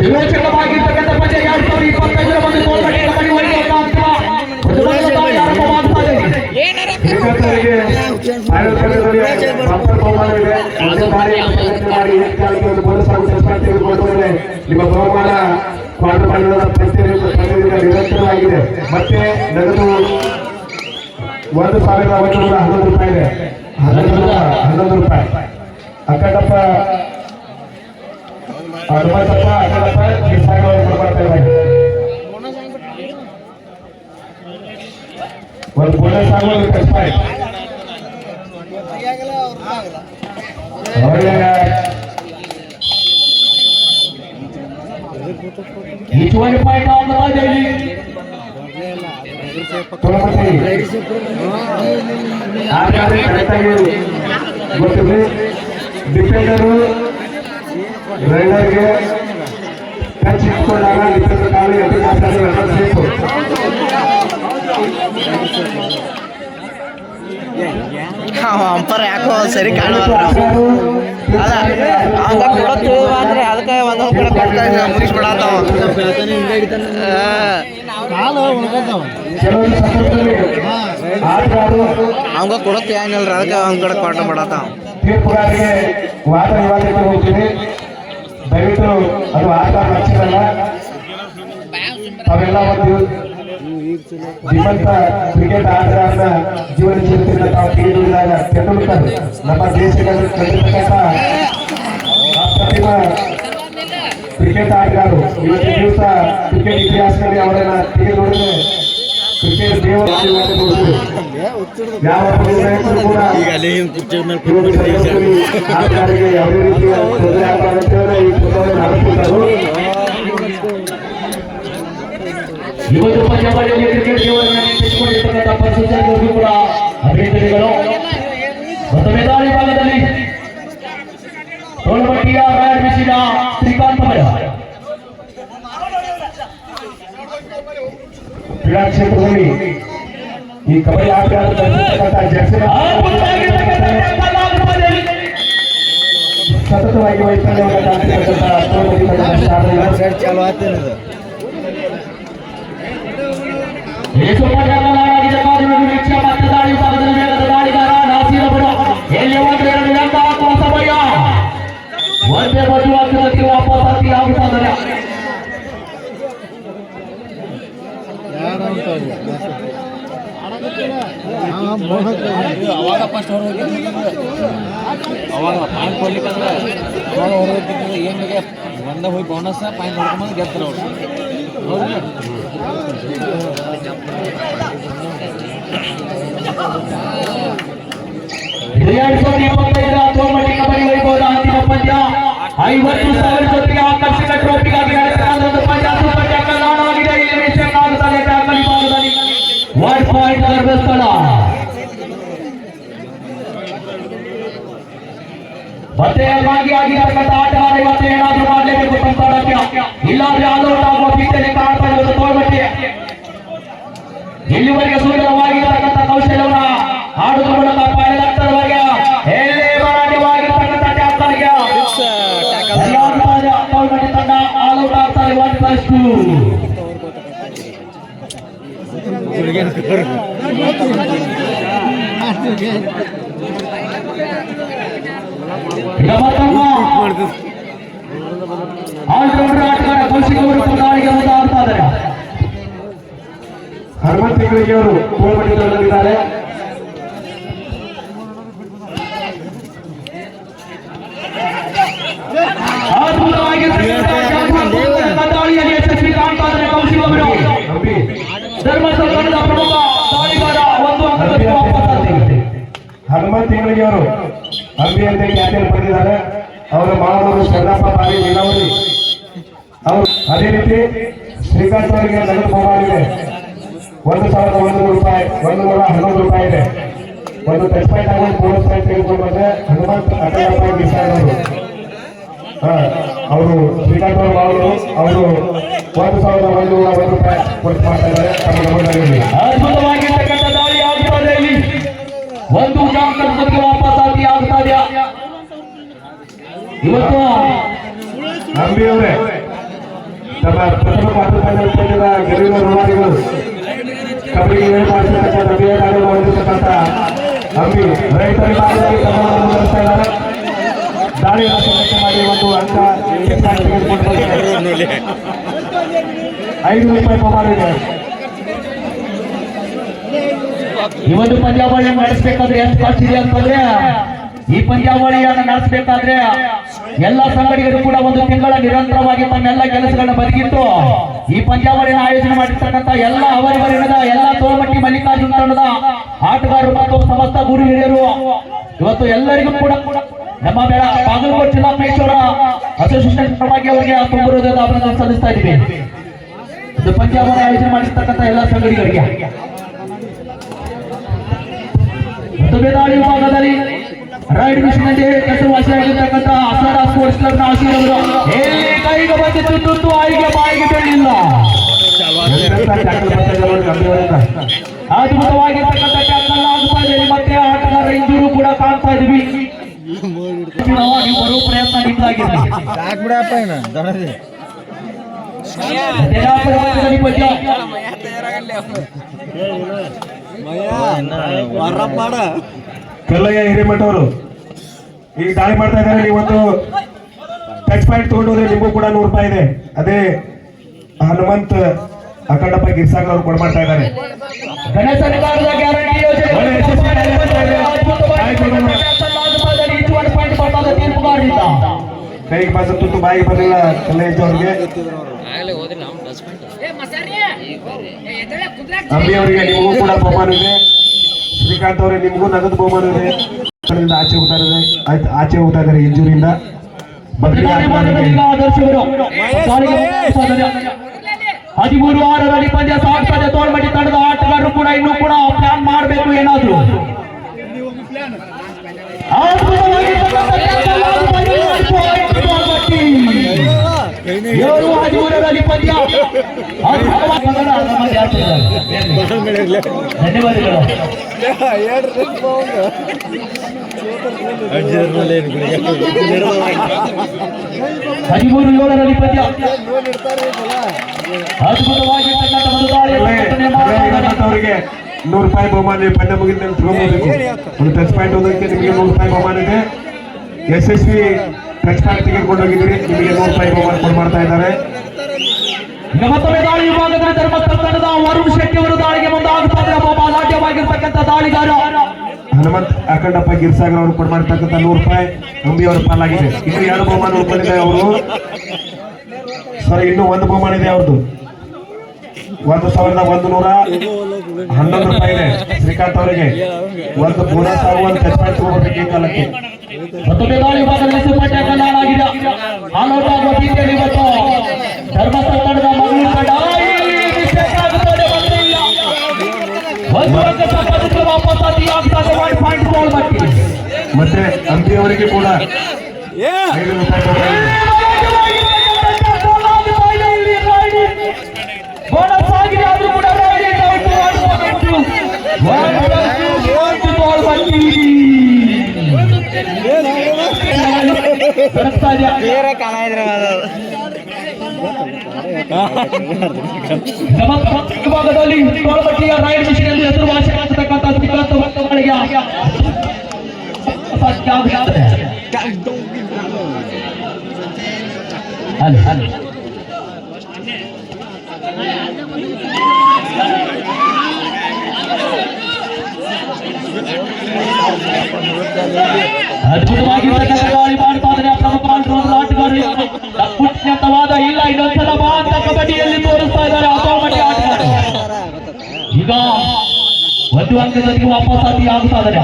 ವಿವೇಚಕವಾಗಿರ್ತಕ್ಕಂಥ ಪಂದ್ಯ 2025 ಒಂದು ಗೋಲ್ಗಡಿ ಕಬಡ್ಡಿ ವೈದ್ಯ ನಿಮ್ಮ ಬಹುಮಾನ ಕ್ವಾರ್ಟರ್ ಫೈನಲ್ ನಿರಂತರವಾಗಿದೆ. ಮತ್ತೆ ನಗದು 1,111 ರೂಪಾಯಿ ಇದೆ. 11 ರೂಪಾಯಿ ಅಕ್ಕಡಪ್ಪ ಹನುಮಂತಪ್ಪ ಅಕ್ಕಡಪ್ಪ ಮಾಡ್ತಾ ಇದ್ದಾರೆ. ಒಂದು ಬೋನಸ್ ಆಗೋದು ಕಷ್ಟ each 1 point on the daily ಗೊತ್ತಿದೆ ಡಿಫೆಂಡರು ರೈಡರ್ಗೆ ಟಚ್ ಇಟ್ಕೊಂಡಾಗ ಡಿಫೆಂಡರ್ ಕಾಲಿಗೆ ಬೇಕು. ಅಂಪರ್ ಯಾಕೋ ಸರಿ ಕಾಣುವಲ್ಲ ಅದ ಹಂಗ ಕೊಡೋ ಮಾತ್ರ ಅದಕ್ಕೆ ಒಂದೊಂದು ಕಡೆ ಕೊಡ್ತಾ ಮುಗಿಸ್ಬಿಡತ್ತಾವ ಅವಂಗ ಕೊಡತ್ತೆ ಏನಿಲ್ರ ಅದಕ್ಕೆ ಒಂದ್ ಕಡೆ ಕೊಟ್ಟ ಬಿಡತ್ತಾವ. ತೀರ್ಪುಗಾರಿಗೆ ವಾದ ವಿವಾದಕ್ಕೆ ಹೋಗ್ತೀನಿ, ದಯವಿಟ್ಟು ಅದು ಆಟ ಹಚ್ಚಿರಲ್ಲ. ಅವೆಲ್ಲ ಒಂದು ಶ್ರೀಮಂತ ಕ್ರಿಕೆಟ್ ಆಟಗಾರನ ಜೀವನ ಚರಿತ್ರೆಯನ್ನು ತಾವು ತಿಳಿದುಕೊಂಡಾಗ ತೆಂಡೂಲ್ಕರ್ ನಮ್ಮ ದೇಶದಲ್ಲಿ ಕಲಿತಕ್ಕಂಥ ಅಪ್ರತಿಮ ಕ್ರಿಕೆಟ್ ಆಟಗಾರರು. ಇವತ್ತಿನ ದಿವಸ ಕ್ರಿಕೆಟ್ ಇತಿಹಾಸದಲ್ಲಿ ಅವರನ್ನ ತೆಗೆದು ನೋಡಿದ್ರೆ ಕ್ರಿಕೆಟ್ ದೇವರು ಯಾವ ಕೂಡ ಆಟಗಾರರಿಗೆ ಯಾವುದೇ ರೀತಿಯ ತೊಂದರೆ ಆಗಬಾರದು ಈ ನಡೆಸುತ್ತಾರೆ. ಇವತ್ತು ಪಂದ್ಯಾವಳಿಯಲ್ಲಿ ಕ್ರಿಕೆಟ್ ಜೀವನವನ್ನು ನೆಚ್ಚಿಕೊಂಡಿರ್ತಕ್ಕಂಥ ಪರಿಸ್ಥಿತಿಗಳಿಗೂ ಕೂಡ ಅಭಿನಂದನೆಗಳು. ಮತ್ತು ಮೆದಾಳಿ ಭಾಗದಲ್ಲಿ ತೋಳಮಟ್ಟಿಯ ರಾಯರ್ ಬಿಸಿದ ಶ್ರೀಕಾಂತ್ ಮಯ ಕ್ರೀಡಾ ಕ್ಷೇತ್ರದಲ್ಲಿ ಈ ಕಬಡ್ಡಿ ಆಟಗಾರರ್ತಕ್ಕಂಥ ಜರ್ಸಿ ಸತತವಾಗಿ ವೈಫಲ್ಯವನ್ನು ಒಂದೇ ಮದುವಾಗ್ತದೆ ವಾಪಸ್ ಆಗುತ್ತದೆ. ಅವಾಗ ಫಸ್ಟ್ ಅವಾಗ ಪಾಯಿಂಟ್ ಕೊಡ್ಲಿಕ್ಕಂದ್ರೆ ಅವಾಗ ಹೊರಗಿದ್ದು ಏನಿಗೆ ಒಂದ ಹೋಗಿ ಬೋನಸ್ ಪಾಯಿಂಟ್ ಹೊಡ್ಕೊಂಬಂದು ಗೆಲ್ತಾರೆ ಅವರು. ಹೌದು ತೋಮಟ್ಟಿ ಕಬಡ್ಡಿ ವೈಭವದ ಅಂತಿಮ ಪಂದ್ಯ 50,000 ಜೊತೆಗೆ ಆಕರ್ಷಕ ಟ್ರೋಫಿಗಾಗಿ ಪಂದ್ಯ ಆಗಿದೆ. ವರ್ಲ್ಡ್ ಪಾಯಿಂಟ್ ಧರ್ಮಸ್ಥಳ ಮತ್ತೆ ಭಾಗಿಯಾಗಿರ್ತಕ್ಕಂಥ ಆಟಗಾರ ಇವತ್ತು ಏನಾದ್ರೂ ಮಾಡಲೇಬೇಕು ತಂತಾಡಕ್ಕೆ, ಇಲ್ಲಾಂದ್ರೆ ಆಲ್ಔಟ್ ಆಗುವ ಭೀತಿಯಲ್ಲಿ ಕಾಣ್ತಾ ಇರೋದು ತೋಳ್ಮಟ್ಟಿ. ಇಲ್ಲಿವರೆಗೆ ಸುಂದರವಾಗಿರ್ತಕ್ಕಂಥ ಕೌಶಲ್ಯವನ್ನ ಆಡುವ ಮೂಲಕ ಪಾಯಲಾಗ್ತದವಾಗ ಎಲ್ಲೇ ಮಾರಾಟವಾಗಿರ್ತಕ್ಕಂಥ ಟ್ಯಾಕ್ಟರ್ಗೆ ತೋಳ್ಮಟ್ಟಿ ತಂಡ ಆಲ್ಔಟ್ ಆಗ್ತಾರೆ. 1+2 ಹನುಮಂತ ತಿಂಗಳಿಗೆ ಅವರು ತೋಳ್ಮಟ್ಟಿದ್ದಾರೆ. ಹನುಮಂತ ತಿಂಗಳಿಗೆ ಅವರು ಅಂಬಿ ಅಂತ ಖ್ಯಾತಿಯನ್ನು ಪಡೆದಿದ್ದಾರೆ. ಅವರ ಮಾವನವರು ಶರಣಪ್ಪ ಬಾರಿ ನೀಲಾವರಿ ಅವರು. ಅದೇ ರೀತಿ ಶ್ರೀಕಾಂತ್ ಅವರಿಗೆ ನಗದು ಬಹುಮಾನ ಇದೆ. 1,100 ರೂಪಾಯಿ, 111 ರೂಪಾಯಿ ಇದೆ. ಒಂದು ಟಚ್ ಪಾಯಿಂಟ್ ಆಗೋದು ಬೋನಸ್ ಪಾಯಿಂಟ್ ತೆಗೆದುಕೊಂಡು ಬಂದ್ರೆ ಹನುಮಂತ್ ಅಟಲ್ ಅವರು ಶ್ರೀಕಾಂತ್ ಅವರು ಅವರು 1,101 ರೂಪಾಯಿ ಕೊಟ್ಟು ಮಾಡ್ತಾ ಇದ್ದಾರೆ. ತಮ್ಮ ಗಮನದಲ್ಲಿರಲಿ. ಅದ್ಭುತವಾಗಿರ್ತಕ್ಕಂಥ ದಾಳಿ ಆಗ್ತಾ ಇದೆ ಇಲ್ಲಿ. ಒಂದು ಜಾಗಕ್ಕೆ ವಾಪಸ್ ಆಗ್ತಾ ಇದೆ ಇವತ್ತು. ಅಂಬಿಯವರೇ ತಮ್ಮ ಪ್ರಥಮ ಪಾತ್ರದಿಂದ ಗೆಲುವಿನ ಋಣಾದಿಗಳು ಕಬಡ್ಡಿಗೆ ಮಾಡಿರ್ತಕ್ಕಂಥ ಅಭಿಯಾನಗಳನ್ನು ಹೊಂದಿರತಕ್ಕಂಥ ಅಂಬಿ ರೈತರ ಭಾಗವಾಗಿ ತಮ್ಮನ್ನು ನಡೆಸ್ತಾ ಇದ್ದಾರೆ. ದಾಳಿಯನ್ನು ಸಂಘಟನೆ ಮಾಡಿ ಒಂದು ಅಂಕ ತೆಗೆದುಕೊಂಡು 5 ರೂಪಾಯಿ ಬಹುಮಾನ ಇದೆ. ಈ ಒಂದು ಪಂದ್ಯಾವಳಿಯನ್ನು ನಡೆಸಬೇಕಾದ್ರೆ ಎಷ್ಟು ಖರ್ಚಿದೆ ಅಂತಂದ್ರೆ, ಈ ಪಂದ್ಯಾವಳಿಯನ್ನು ನಡೆಸಬೇಕಾದ್ರೆ ಎಲ್ಲ ಸಂಘಟಕರು ಕೂಡ ಒಂದು ತಿಂಗಳ ನಿರಂತರವಾಗಿ ತಮ್ಮೆಲ್ಲ ಕೆಲಸಗಳನ್ನ ಬದಿಗಿಟ್ಟು ಈ ಪಂದ್ಯಾವಳಿಯನ್ನು ಆಯೋಜನೆ ಮಾಡಿರ್ತಕ್ಕಂಥ ಎಲ್ಲ ಅವರಿವರಿನದ ಎಲ್ಲ ತೋಳಮಟ್ಟಿ ಮಲ್ಲಿಕಾರ್ಜುನ ತಂಡದ ಆಟಗಾರರು ಮತ್ತು ಸಮಸ್ತ ಗುರು ಹಿರಿಯರು ಇವತ್ತು ಎಲ್ಲರಿಗೂ ಕೂಡ ನಮ್ಮ ಬಾಗಲಕೋಟೆ ಜಿಲ್ಲಾ ಮೈಸೂರ ಅಸೋಸಿಯೇಷನ್ ಪರವಾಗಿ ಅವರಿಗೆ ತುಂಬ ಹೃದಯದ ಅಭಿನಂದನೆ ಸಲ್ಲಿಸ್ತಾ ಇದ್ದೀವಿ. ಇದು ಪಂದ್ಯಾವಳಿ ಆಯೋಜನೆ ಮಾಡಿರ್ತಕ್ಕಂಥ ಎಲ್ಲ ಸಂಘಟಕರಿಗೆ. ದಾಳಿ ವಿಭಾಗದಲ್ಲಿ ರೈಡ್ ಮಿಷನ್ ಅಲ್ಲಿ ಹೆಸರುವಾಸಿಯಾಗಿರ್ತಕ್ಕಂಥ ಅಸಾರ ಸ್ಪೋರ್ಟ್ಸ್ ಕ್ಲಬ್ ನ ಆಶೀರ್ವಾದರು ಕೈಗೆ ಬಂದಿದ್ದು ತುತ್ತು ಆಯಿಗೆ ಬಾಯಿಗೆ ಬೀಳಲಿಲ್ಲ. ಅದ್ಭುತವಾಗಿರ್ತಕ್ಕಂಥ ಟ್ಯಾಕಲ್ ಆಗ್ತಾ ಇದೆ. ಮತ್ತೆ ಆಟಗಾರ ಇಂಜೂರು ಕೂಡ ಕಾಣ್ತಾ ಇದೀವಿ. ನೀವು ಬರುವ ಪ್ರಯತ್ನ ನಿಮ್ದಾಗಿದೆ. ಕಲ್ಲಯ್ಯ ಹಿರೇಮಠ ಅವರು ಈಗ ದಾಳಿ ಮಾಡ್ತಾ ಇದ್ದಾರೆ. ನೀವೊಂದು ಟಚ್ ಪಾಯಿಂಟ್ ತಗೊಂಡೋದ್ರೆ ನಿಮಗೂ ಕೂಡ 100 ರೂಪಾಯಿ ಇದೆ. ಅದೇ ಹನುಮಂತ್ ಅಖಂಡಪ್ಪ ಗಿರ್ಸಾಗರ್ ಅವರು ಕೊಡ್ ಮಾಡ್ತಾ ಇದ್ದಾರೆ. ಗಣೇಶ ಸರ್ಕಾರದ ಗ್ಯಾರಂಟಿ ಯೋಜನೆ ಕೈಗೆ ಬಂದ ತುತ್ತು ಬಾಯಿಗೆ ಬರಲಿಲ್ಲ ಕಲ್ಲಯ್ಯ ಅವರಿಗೆ. ಅಂಬಿ ಅವರಿಗೆ ನಿಮಗೂ ಕೂಡ ಬಹುಮಾನ ಇದೆ. ಶ್ರೀಕಾಂತ್ ಅವರೇ ನಿಮಗೂ ನಗದು ಬಹುಮಾನ ಇದೆ. ಆಚೆ ಹೋಗ್ತಾ ಇದ್ದಾರೆ, ಆಚೆ ಹೋಗ್ತಾ ಇದ್ದಾರೆ ಇಂಜೂರಿಯಿಂದ. ಬದಲಿ 13 ಪಂದ್ಯ ಸಾಗ್ತದೆ. ತೋಳ್ಮಟ್ಟಿ ತಂಡದ ಆಟಗಾರರು ಕೂಡ ಇನ್ನೂ ಕೂಡ ಪ್ಲಾನ್ ಮಾಡಬೇಕು ಏನಾದ್ರು. 13 ಪಂದ್ಯ ಧನ್ಯವಾದಗಳು. 13 ಪಂದ್ಯ ಅದ್ಭುತವಾಗಿರ್ತಕ್ಕಂಥ ಒಂದು ಅವರಿಗೆ 100 ರೂಪಾಯಿ ಬಹುಮಾನ. ಪಂದ್ಯ ಮುಗಿದ ತಗೊಂಡ್ಬೇಕು. ಒಂದು ಟಚ್ ಪಾಯಿಂಟ್ ಹೋದಕ್ಕೆ ನಿಮಗೆ 100 ರೂಪಾಯಿ ಬಹುಮಾನ ಇದೆ. ಯಶಸ್ವಿ ಟಚ್ ಪಾಯಿಂಟ್ ತೆಗೆದುಕೊಂಡು ಹೋಗಿದ್ದೀರಿ, ನಿಮಗೆ 100 ರೂಪಾಯಿ ಬಹುಮಾನ ಕೊಡ್ ಮಾಡ್ತಾ ಇದ್ದಾರೆ. ಈಗ ಮತ್ತೊಮ್ಮೆ ದಾಳಿ ವಿಭಾಗದಲ್ಲಿ ಧರ್ಮಸ್ಥಳ ತಂಡದ ವರುಣ್ ಶೆಟ್ಟಿ ಅವರು ದಾಳಿಗೆ ಮುಂದಾಗುತ್ತಾರೆ. ಅಸಾಧ್ಯವಾಗಿರ್ತಕ್ಕಂಥ ದಾಳಿಗಾರ ಹನುಮಂತ್ ಅಖಂಡಪ್ಪ ಗಿರ್ಸಾಗರ್ ಅವರು ಕೊಡ್ ಮಾಡ್ತಕ್ಕಂಥ 100 ರೂಪಾಯಿ ಅಂಬಿ ಅವರ ಪಾಲಾಗಿದೆ. ಇನ್ನು 2 ಬಹುಮಾನ ಉಳ್ಕೊಂಡಿದೆ ಅವರು. ಸಾರಿ, ಇನ್ನೂ 1 ಬಹುಮಾನ ಇದೆ ಅವ್ರದ್ದು. 1,111 ರೂಪಾಯಿ ಇದೆ ಶ್ರೀಕಾಂತ್ ಅವರಿಗೆ. ಒಂದು ಬೋನಸ್ ಆಗುವಂತ ಟಚ್ ಪಾಯಿಂಟ್ ತಗೋಬೇಕು ಈ ಕಾಲಕ್ಕೆ. ಮತ್ತೊಮ್ಮೆ ದಾಳಿ ವಿಭಾಗದಲ್ಲಿ ಸೂಪರ್ ಟ್ಯಾಕಲ್ ಆಗಿದೆ. ಆಲ್ಔಟ್ ಆಗುವ ರೀತಿಯಲ್ಲಿ ಇವತ್ತು ಧರ್ಮಸ್ಥಳ ತಂಡದ ಮಂಗಳೂರು ತಂಡ ವಾಪಸ್ ಆಗ್ತದೆ. 1 ಪಾಯಿಂಟ್ ಬಾಲ್ ಬಾಕಿ. ಮತ್ತೆ ಅಂಬಿ ಅವರಿಗೆ ಕೂಡ 5 ರೂಪಾಯಿ ಬೋನಸ್ ಆಗಿದೆ. ಆದ್ರೂ ಕೂಡ ಬಾಲ್ ಬಾಕಿ. ವಿಭಾಗದಲ್ಲಿ ತೋಳಮಟ್ಟಿಯ ರೈಡ್ ಮಿಷನ್ ಎಂದು ಹೆಸರುವಾಸಿಯಾಗಿರ್ತಕ್ಕಂಥ ಶ್ರೀಕಾಂತ್ ಭಕ್ತಗಳಿಗೆ ಅದ್ಭುತವಾಗಿರ್ತಕ್ಕಂಥ ದಾಳಿ ಮಾಡ್ತಾ ಇದ್ದಾರೆ ಪ್ರಮುಖ ಆಟಗಾರರು. ಅತ್ಯುನ್ನತವಾದ ಇಲ್ಲ ಇನ್ನೊಂದ್ಸಲ ಬಾ ಅಂತ ಕಬಡ್ಡಿಯಲ್ಲಿ ತೋರಿಸ್ತಾ ಇದ್ದಾರೆ ತೋಳ್ಮಟ್ಟಿ ಆಟಗಾರರು. ಈಗ 1 ಅಂಕದೊಂದಿಗೆ ವಾಪಸ್ ಆಗ್ತಾ ಇದ್ದಾರೆ.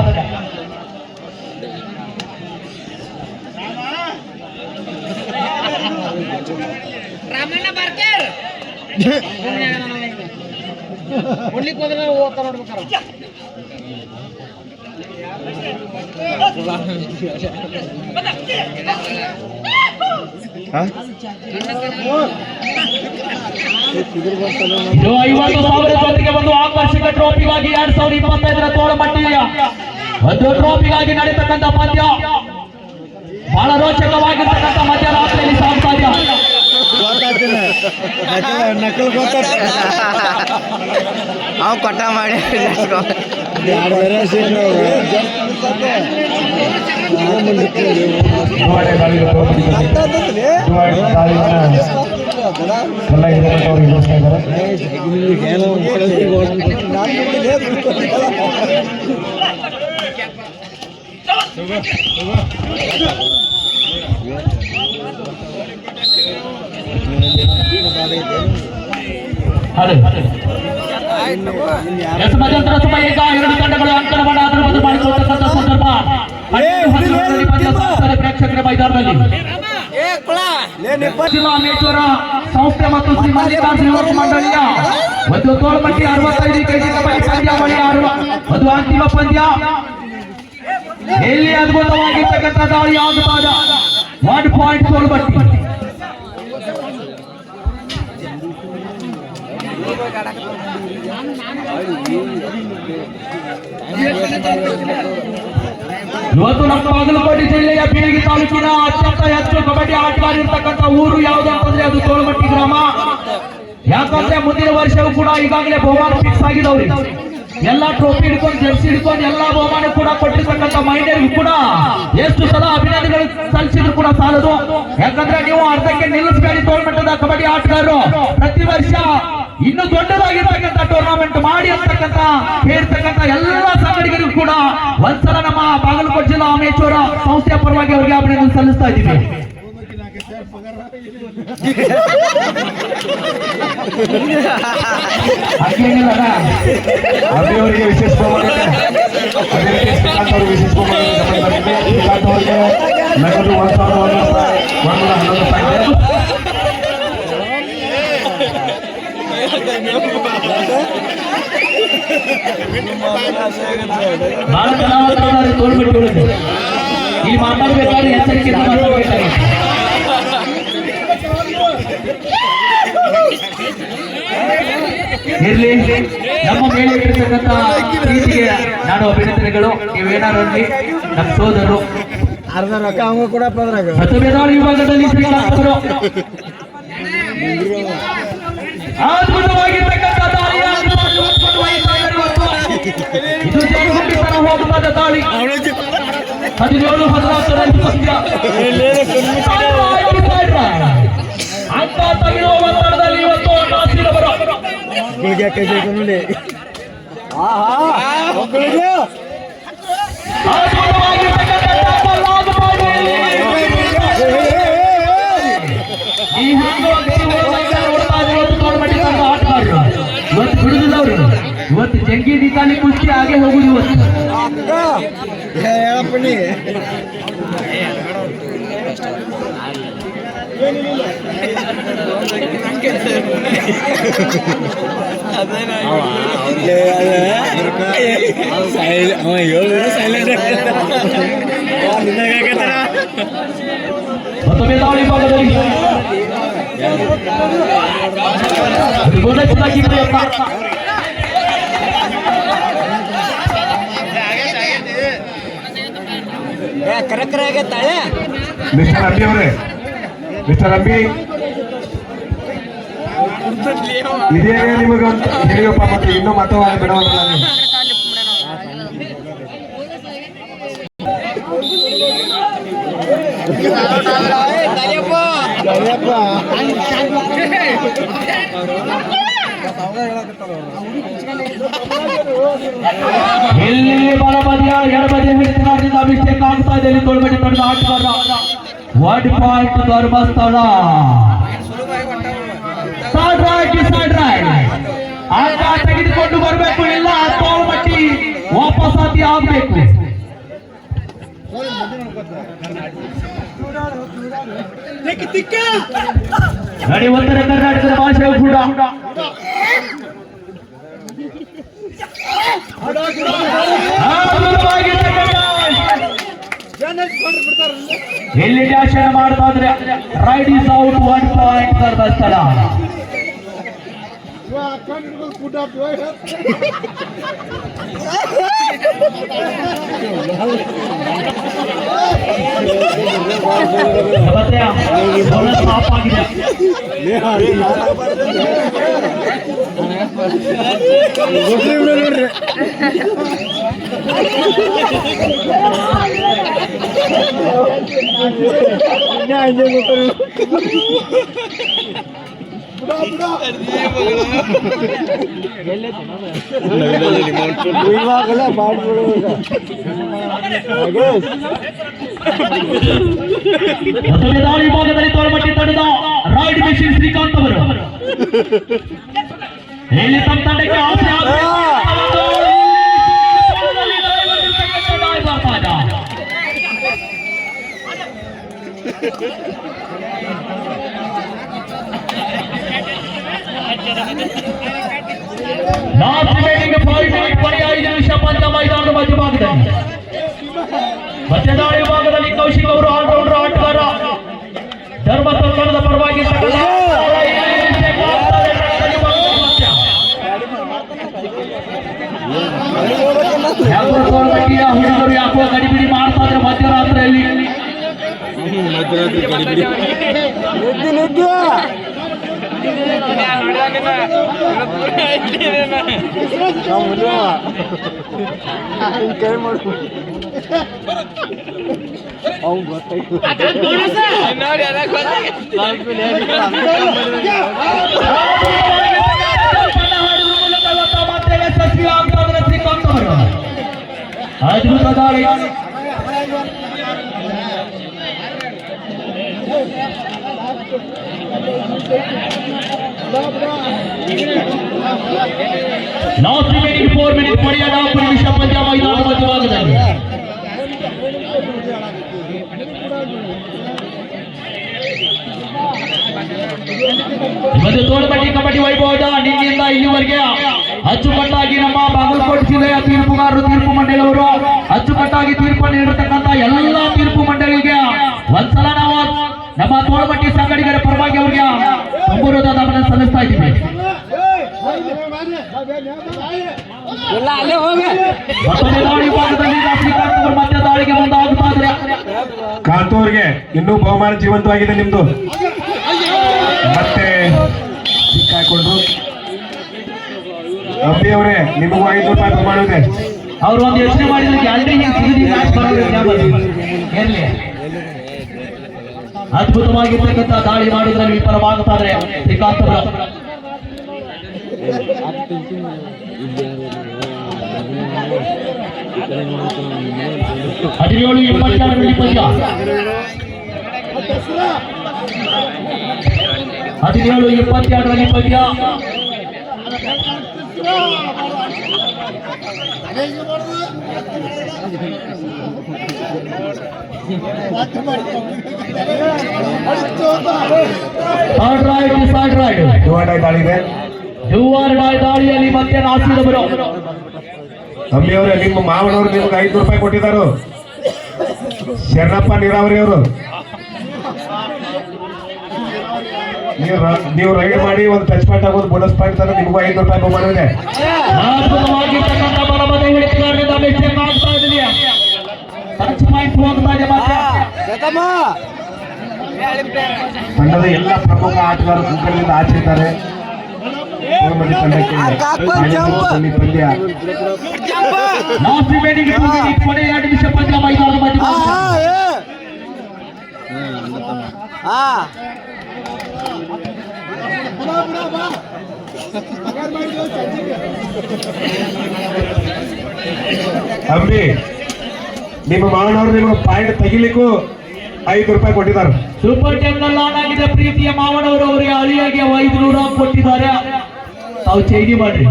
ರಾಮಣ್ಣ ಬಾರ್ಕರ್ ಒಡ್ಲಿಕ್ಕೆ ಹೋದ್ರೆ ಓದ್ತಾ ನೋಡ್ಬೇಕಾರ. ಇದು 50,000 ಜೊತೆಗೆ ಒಂದು ಆಕರ್ಷಕ ಟ್ರೋಫಿಗಾಗಿ 2025ರ ತೋಳಮಟ್ಟಿಯ ಒಂದು ಟ್ರೋಫಿಗಾಗಿ ನಡೀತಕ್ಕಂಥ ಪಂದ್ಯ ಬಹಳ ರೋಚಕವಾಗಿರ್ತಕ್ಕಂಥ ಮಧ್ಯರಾತ್ರಿಯಲ್ಲಿ ಸಾಗ್ತಾ ಇದೆ. ಅವ್ ಕೊಟ್ಟ ಮಾಡಿ ಮಧ್ಯಂತರ ಸಮಯ ಈಗ 2 ತಂಡಗಳು ಅಂಕಣವನ್ನು ಆಧಾರವನ್ನು ಮಾಡಿಕೊಳ್ಳತಕ್ಕಂಥ ಸಂದರ್ಭ ಪ್ರೇಕ್ಷಕರ ಮೈದಾನದಲ್ಲಿ ಜಿಲ್ಲಾ ಮೇಚೂರ ಸಂಸ್ಥೆ ಮತ್ತು ಶ್ರೀ ಮಲ್ಲಿಕಾರ್ಜುನ ಯುವಕ ಮಂಡಳಿಯ ಒಂದು ತೋಳ್ಮಟ್ಟಿ 65 ಕೆಜಿ ಕಬಡ್ಡಿ ಪಂದ್ಯಾವಳಿ ಒಂದು ಅಂತಿಮ ಪಂದ್ಯ. ಇಲ್ಲಿ ಅದ್ಭುತವಾಗಿರ್ತಕ್ಕಂಥ ದಾಳಿ ಆಗುತ್ತಾದ 1 ಪಾಯಿಂಟ್ ತೋಳ್ಮಟ್ಟಿ. ಇವತ್ತು ನಮ್ಮ ಬಾಗಲಕೋಟೆ ಜಿಲ್ಲೆಯ ಬೀಳಗಿ ತಾಲೂಕಿನ ಅತ್ಯಂತ ಹೆಚ್ಚು ಕಬಡ್ಡಿ ಆಟಗಾರ ಇರ್ತಕ್ಕಂಥ ಊರು ಯಾವುದಂತಂದ್ರೆ ಅದು ತೋಳ್ಮಟ್ಟಿ ಗ್ರಾಮ. ಯಾಕಂದ್ರೆ ಮುಂದಿನ ವರ್ಷವೂ ಕೂಡ ಈಗಾಗಲೇ ಬಹುಮಾನ ಫಿಕ್ಸ್ ಆಗಿದವ್ರಿ. ಎಲ್ಲಾ ಟ್ರೋಫಿ ಹಿಡ್ಕೊಂಡು ಜರ್ಸಿ ಹಿಡ್ಕೊಂಡು ಎಲ್ಲಾ ಬಹುಮಾನ ಕೂಡ ಕೊಟ್ಟಿರ್ತಕ್ಕಂಥ ಮಹಿಳೆಯರಿಗೂ ಕೂಡ ಎಷ್ಟು ಸಲ ಅಭಿನಂದನೆಗಳು ಸಲ್ಲಿಸಿದ್ರು ಕೂಡ ಸಾಲದು. ಯಾಕಂದ್ರೆ ನೀವು ಅರ್ಧಕ್ಕೆ ನಿಲ್ಲಿಸಬೇಡಿ. ತೋಳ್ಮಟ್ಟದ ಕಬಡ್ಡಿ ಆಟಗಾರರು ಪ್ರತಿ ವರ್ಷ ಇನ್ನು ದೊಡ್ಡದಾಗಿರ್ತಕ್ಕಂಥ ಟೂರ್ನಮೆಂಟ್ ಮಾಡಿ ಅಂತಕ್ಕಂಥ ಹೇಳ್ತಕ್ಕಂಥ ಎಲ್ಲ ಸಂಘಟಕರಿಗೂ ಕೂಡ ಒಂದ್ಸಲ ನಮ್ಮ ಬಾಗಲಕೋಟೆ ಜಿಲ್ಲಾ ಅಮೇಚೂರ ಸಂಸ್ಥೆಯ ಪರವಾಗಿ ಅವರಿಗೆ ಅಭಿನಂದನೆ ಸಲ್ಲಿಸ್ತಾ ಇದ್ದೀವಿ. ಹಾಗೇನಿಲ್ಲ ಅಭಿಯವರಿಗೆ ವಿಶೇಷ ಬಹುಮಾನ ವಿಶೇಷ ಬಹುಮಾನ ನಗದು 1,111 ರೂಪಾಯಿ. ಬಹಳ ಕಲಾವಂತರು ತೋಳ್ಬಿಟ್ಟು ಇಲ್ಲಿ ಮಾತಾಡ್ಬೇಕಾದ್ರೆ ಎಚ್ಚರಿಕೆ ಮಾತಾಡ್ಬೇಕಾದ್ರೆ ಇರ್ಲಿ. ನಮ್ಮ ಮೇಲೆ ಇಟ್ಟಿರ್ತಕ್ಕಂಥ ಪ್ರೀತಿಗೆ ನಾನು ಅಭಿನಂದನೆಗಳು. ನೀವೇನಾರು ನಮ್ಮ ಸೋದರರು ಅರ್ಧ ರೊಕ್ಕ ಅವ ಕೂಡ ಹತ್ತುಬೇದಾಳಿ ವಿಭಾಗದಲ್ಲಿ ಶ್ರೀಕಾಂತರು ಅದ್ಭುತವಾಗಿರ್ತಕ್ಕಂಥ ದಾಳಿಯ ಇದು ಜಯಗುಂಡಿತನ ಹೋಗುತ್ತಾದ ದಾಳಿ 17-14 ಪಂದ್ಯ ಅಂತ ತೆಗೆಯುವ ಒತ್ತಡದಲ್ಲಿ ಇವತ್ತು ನಾಸಿರವರು ಈ ಆಟಗಾರರು ಇವತ್ತು ಬಿಡುದಿಲ್ಲವರು. ಇವತ್ತು ಜಂಗಿ ದಿಕ್ಕಾಲಿ ಕುಸ್ತಿ ಹಾಗೆ ಹೋಗುದು ಇವತ್ತು. ಮತ್ತೊಮ್ಮೆ ದಾಳಿ ಭಾಗದಲ್ಲಿ ಮಿಸ್ಟರ್ ಅಂಬಿ ಅವರೇ, ಮಿಸ್ಟರ್ ಅಂಬಿ ಇದೇ ನಿಮಗೆ ಹೇಳಿಯಪ್ಪ, ಮತ್ತೆ ಇನ್ನೂ ಮತವಾಗಿ ಬಿಡೋಲ್ಲ. ಇಲ್ಲಿ ಬಲಬದಿಯ ಎಡಬದಿಯ ಹಿಡಿತದಿಂದ ಅಭಿಷೇಕ ಆಗ್ತಾ ಇದೆ. ಇಲ್ಲಿ ತೋಳ್ಮಟ್ಟಿ ತಂಡದ ಆಟಗಾರ 1 ಪಾಯಿಂಟ್ ಧರ್ಮಸ್ಥಳ. ಸೈಡ್ ರೈಟ್ ಆಟ ತೆಗೆದುಕೊಂಡು ಬರಬೇಕು, ಇಲ್ಲ ತೋಳ್ಮಟ್ಟಿ ವಾಪಸಾತಿ ಆಗ್ಬೇಕು. ನಡಿ ಉತ್ತರ ಕರ್ನಾಟಕದ ಭಾಷೆಯು ಕೂಡ ಇಲ್ಲಿ ಡ್ಯಾಶ್ ಅನ್ನು ಮಾಡ್ತಾ ಇದ್ರೆ raid is out 1 point Dharmasthala. Bonus off ಆಗಿದೆ. ಮೊದಲ ದಾಳಿ ಭಾಗದಲ್ಲಿ ತೋಳ್ಮಟ್ಟಿ ತಂಡದ ರೈಡ್ ಮಿಷನ್ ಶ್ರೀಕಾಂತ್ ಅವರು ಇಲ್ಲಿ ತಮ್ಮ ತಂಡಕ್ಕೆ ಆಸೆ ಮೈದಾನದ ಮಧ್ಯಭಾಗದಲ್ಲಿ ಮಧ್ಯದಾಳಿ ವಿಭಾಗದಲ್ಲಿ ಕೌಶಿಕ್ ಅವರು ಆಲ್ರೌಂಡರ್ ಆಟಗಾರ ಧರ್ಮಸ್ಥಳ ತಂಡದ ಪರವಾಗಿ ಹುಡುಗರು ಯಾಕೋ ಗಡಿಬಿಡಿ ಮಾಡ್ತಾ ಇದ್ರೆ ಮಧ್ಯರಾತ್ರಿಯಲ್ಲಿ ಅದ್ಭುತ ದಾಳಿ. ಲಾಸ್ಟ್ ರಿಮೈನಿಂಗ್ 4 ಮಿನಿಟ್ ಪಡೆಯದ ನಿಮಿಷ ಪಂದ್ಯ ಮೈದಾನದ ಮಧ್ಯಭಾಗದಲ್ಲಿ ಇವತ್ತು ತೋಳ್ಮಟ್ಟಿ ಕಬಡ್ಡಿ ವೈಭವದ ನಿನ್ನೆಯಿಂದ ಇಲ್ಲಿವರೆಗೆ ಅಚ್ಚುಕಟ್ಟಾಗಿ ನಮ್ಮ ಬಾಗಲಕೋಟೆ ಜಿಲ್ಲೆಯ ತೀರ್ಪುಗಾರರು ತೀರ್ಪು ಮಂಡಳಿಯವರು ಅಚ್ಚುಕಟ್ಟಾಗಿ ತೀರ್ಪು ನೀಡತಕ್ಕಂತ ಎಲ್ಲ ತೀರ್ಪು ಮಂಡಳಿಗೆ ಒಂದ್ಸಲ ನಾವು ನಮ್ಮ ತೋಳ್ಮಟ್ಟಿ ಸಂಗಡಿಗರ ಪರವಾಗಿ ಅವರಿಗೆ ಸಂಪೂರ್ಣದ ಗಮನ ಸಲ್ಲಿಸ್ತಾ ಇದ್ದೀವಿ. ಮತ್ತೆ ದಾಳಿಗೆ ಮುಂದಾಗುತ್ತಾ ಇದ್ರೆ ಕಾಂತೂರ್ಗೆ ಇನ್ನೂ ಬಹುಮಾನ ಜೀವಂತವಾಗಿದೆ ನಿಮ್ದು. ಮತ್ತೆ ಸಿಕ್ಕಾಕೊಂಡ್ರು. ಅಬ್ಬಿ ಅವರೇ, ನಿಮಗೂ 5 ರೂಪಾಯಿ ಬಹುಮಾನ ಇದೆ. ಅವ್ರು ಒಂದು ಯೋಚನೆ ಮಾಡಿದ್ರೆ ಗ್ಯಾಲರಿ ಇರಲಿ. ಅದ್ಭುತವಾಗಿರ್ತಕ್ಕಂಥ ದಾಳಿ ಮಾಡಿದ್ರಲ್ಲಿ ವಿಫಲವಾಗುತ್ತಾರೆ ಶ್ರೀಕಾಂತ್ ಅವರು. 17-22 ಪಂದ್ಯ. 17-22 ಪಂದ್ಯ. ದಾಳಿಯಲ್ಲಿ ಮತ್ತೆ ನಾಸಿದವರು. ಅಮ್ಮಿಯವರೇ, ನಿಮ್ಮ ಮಾವನವರು ನಿಮ್ಗೆ 5 ರೂಪಾಯಿ ಕೊಟ್ಟಿದ್ದಾರೆ. ಶರಣಪ್ಪ ನೀರಾವರಿ ಅವರು, ನೀವು ರೈಡ್ ಮಾಡಿ ಒಂದು ಟಚ್ ಪಾಯಿಂಟ್ ಆಗೋದು ಬೋನಸ್ ಪಾಯಿಂಟ್ ತರ ನಿಮಗೂ 5 ರೂಪಾಯಿ ಬಹುಮಾನ ಇದೆ. ತಂಡದ ಎಲ್ಲ ಪ್ರಮುಖ ಆಟಗಾರರು ಗುಂಪಿನಿಂದ ಆಚೆ ಇದ್ದಾರೆ. ತಂಡಕ್ಕೆ ಪಂದ್ಯ ಅಂಬಿ, ನಿಮ್ಮ ಮಾವನವರು ನಿಮ್ಮ ಪಾಯಿಂಟ್ ತೆಗಿಲಿಕ್ಕೂ 5 ರೂಪಾಯಿ ಕೊಟ್ಟಿದ್ದಾರೆ. ಸೂಪರ್ ಟೆನ್ನಲ್ಲಿ ಆನ್ ಆಗಿದೆ ಪ್ರೀತಿಯ ಮಾವನವರು ಅವರಿಗೆ ಅಳಿಯಾಗಿ 500 ಕೊಟ್ಟಿದ್ದಾರೆ. ತಾವು ಚೇಂಜ್ ಮಾಡ್ರಿ.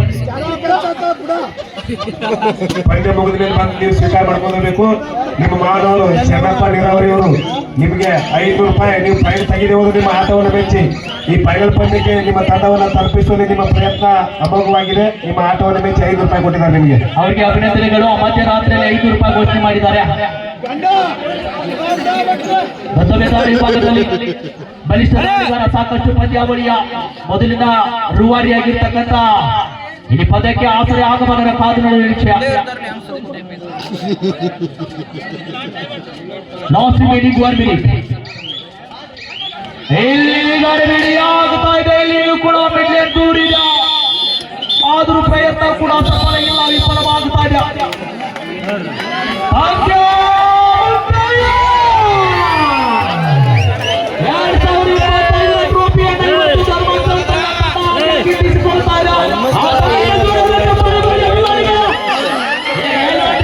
ಪಂದ್ಯ ಮುಗಿದ ಮೇಲೆ ಬಂದು ನೀವು ಸ್ವೀಕಾರ ಮಾಡ್ಕೋಬೇಕು. ನಿಮ್ಮ ಮಾವನವರು ಶರಣಪ್ಪ ನೀರಾವರಿ ಅವರು ನಿಮಗೆ 5 ರೂಪಾಯಿ ನೀವು ಪಾಯಿಂಟ್ ತೆಗೆದೇ ಹೋದ್ರೆ ನಿಮ್ಮ ಆಟವನ್ನು ಮೆಚ್ಚಿ ಈ ಫೈನಲ್ ಪಂದ್ಯಕ್ಕೆ ನಿಮ್ಮ ತಂಡವನ್ನು ತಲುಪಿಸುವಲ್ಲಿ ನಿಮ್ಮ ಪ್ರಯತ್ನ ಅಮೋಘವಾಗಿದೆ. ನಿಮ್ಮ ಆಟವನ್ನು ಮೆಚ್ಚಿ 5 ರೂಪಾಯಿ ಕೊಟ್ಟಿದ್ದಾರೆ ನಿಮಗೆ. ಅವರಿಗೆ ಅಭಿನಂದನೆಗಳು. ಮಧ್ಯರಾತ್ರಿಯಲ್ಲಿ 5 ರೂಪಾಯಿ ಘೋಷಣೆ ಮಾಡಿದ್ದಾರೆ. ದತ್ತವೇದಾಳ ವಿಭಾಗದಲ್ಲಿ ಬಲಿಷ್ಠ ದಾಳಿಗಾರ ಸಾಕಷ್ಟು ಪಂದ್ಯಾವಳಿಯ ಮೊದಲಿನ ರೂವಾರಿಯಾಗಿರ್ತಕ್ಕಂಥ ಇಲ್ಲಿ ಪದಕ್ಕೆ ಆಸರೆ ಆಗಬಾರದ ಕಾದು ನೋಡುವ ವಿಷಯ. ಇಲ್ಲಿ ಗಡಿಬಿಡಿ ಆಗ್ತಾ ಇದೆ. ಇಲ್ಲಿಯೂ ಕೂಡ ಮಿಡ್ಲೆ ದೂರಿದ, ಆದರೂ ಪ್ರಯತ್ನ ಕೂಡ ಸಫಲ ಇಲ್ಲ, ವಿಫಲವಾಗ್ತಾ ಇದೆ.